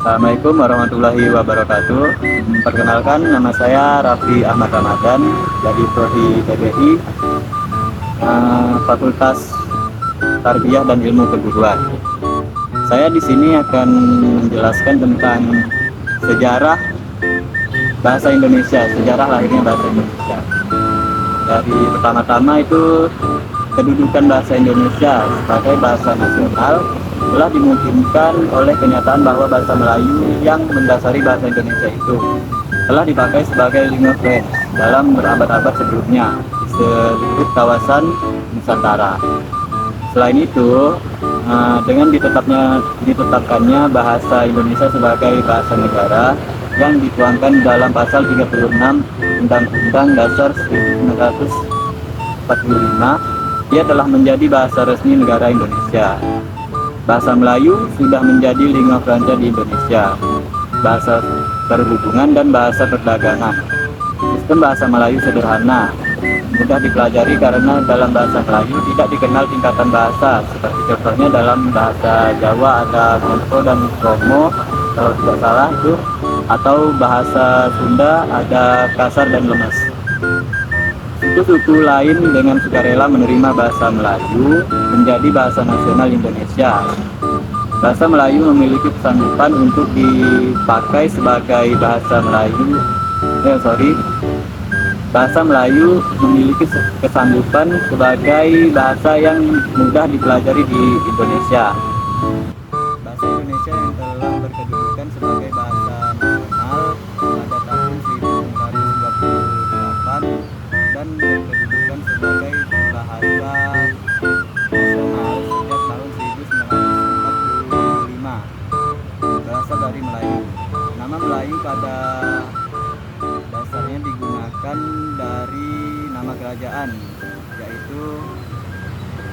Assalamualaikum warahmatullahi wabarakatuh. Perkenalkan, nama saya Raffi Ahmad Ramadan dari Prodi TBI, Fakultas Tarbiyah dan Ilmu Keguruan. Saya di sini akan menjelaskan tentang sejarah bahasa Indonesia, sejarah lahirnya bahasa Indonesia. Dari pertama-tama itu kedudukan bahasa Indonesia sebagai bahasa nasional telah dimungkinkan oleh kenyataan bahwa bahasa Melayu yang mendasari bahasa Indonesia itu telah dipakai sebagai lingua franca dalam berabad-abad sebelumnya di seluruh kawasan Nusantara. Selain itu, dengan ditetapkannya bahasa Indonesia sebagai bahasa negara yang dituangkan dalam pasal 36 Undang-Undang Dasar 1945, ia telah menjadi bahasa resmi negara Indonesia. Bahasa Melayu sudah menjadi lingua franca di Indonesia, bahasa perhubungan dan bahasa perdagangan. Sistem bahasa Melayu sederhana, mudah dipelajari karena dalam bahasa Melayu tidak dikenal tingkatan bahasa, seperti contohnya dalam bahasa Jawa ada Konco dan Kromo, kalau tidak salah itu, atau bahasa Sunda ada kasar dan lemes. Suku-suku lain dengan sukarela menerima bahasa Melayu menjadi bahasa nasional Indonesia. Bahasa Melayu memiliki kesanggupan untuk dipakai sebagai bahasa Melayu. Bahasa Melayu memiliki kesanggupan sebagai bahasa yang mudah dipelajari di Indonesia. Bahasa Indonesia yang telah berkedudukan sebagai bahasa nasional pada tahun 1928 dan berkedudukan sebagai bahasa nasional sejak tahun 1945, berasal dari Melayu. Nama Melayu pada dasarnya digunakan dari nama kerajaan, yaitu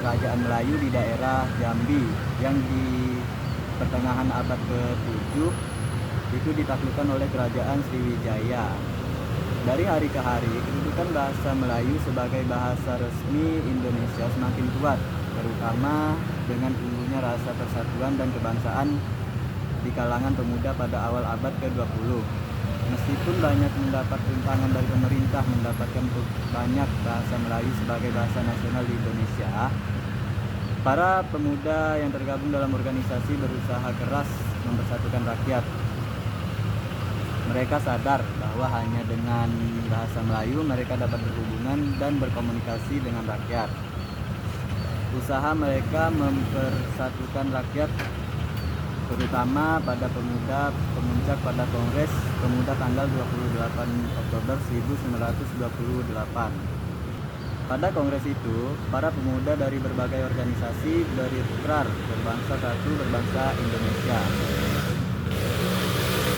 Kerajaan Melayu di daerah Jambi yang di pertengahan abad ke-7 itu ditaklukkan oleh Kerajaan Sriwijaya. Dari hari ke hari, kedudukan bahasa Melayu sebagai bahasa resmi Indonesia semakin kuat, terutama dengan tumbuhnya rasa persatuan dan kebangsaan di kalangan pemuda pada awal abad ke-20. Meskipun banyak mendapat rintangan dari pemerintah mendapatkan banyak bahasa Melayu sebagai bahasa nasional di Indonesia, para pemuda yang tergabung dalam organisasi berusaha keras mempersatukan rakyat. Mereka sadar bahwa hanya dengan bahasa Melayu mereka dapat berhubungan dan berkomunikasi dengan rakyat. Usaha mereka mempersatukan rakyat terutama pada pemuda pemuncak pada Kongres Pemuda tanggal 28 Oktober 1928. Pada kongres itu, para pemuda dari berbagai organisasi berikrar berbangsa satu, berbangsa Indonesia.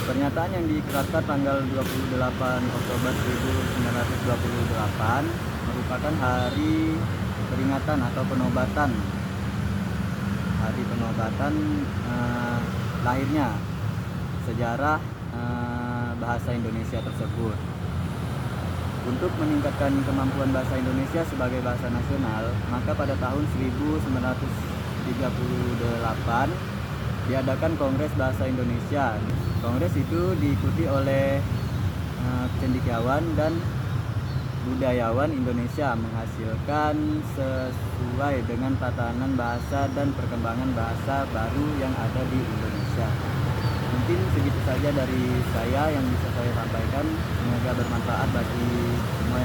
Pernyataan yang diikrarkan tanggal 28 Oktober 1928 merupakan hari peringatan atau penobatan. Hari penobatan lahirnya sejarah bahasa Indonesia tersebut. Untuk meningkatkan kemampuan bahasa Indonesia sebagai bahasa nasional, maka pada tahun 1938 diadakan Kongres Bahasa Indonesia. Kongres itu diikuti oleh cendekiawan dan budayawan Indonesia, menghasilkan sesuai dengan tatanan bahasa dan perkembangan bahasa baru yang ada di Indonesia. Mungkin segitu saja dari saya yang bisa saya sampaikan. Semoga bermanfaat bagi semua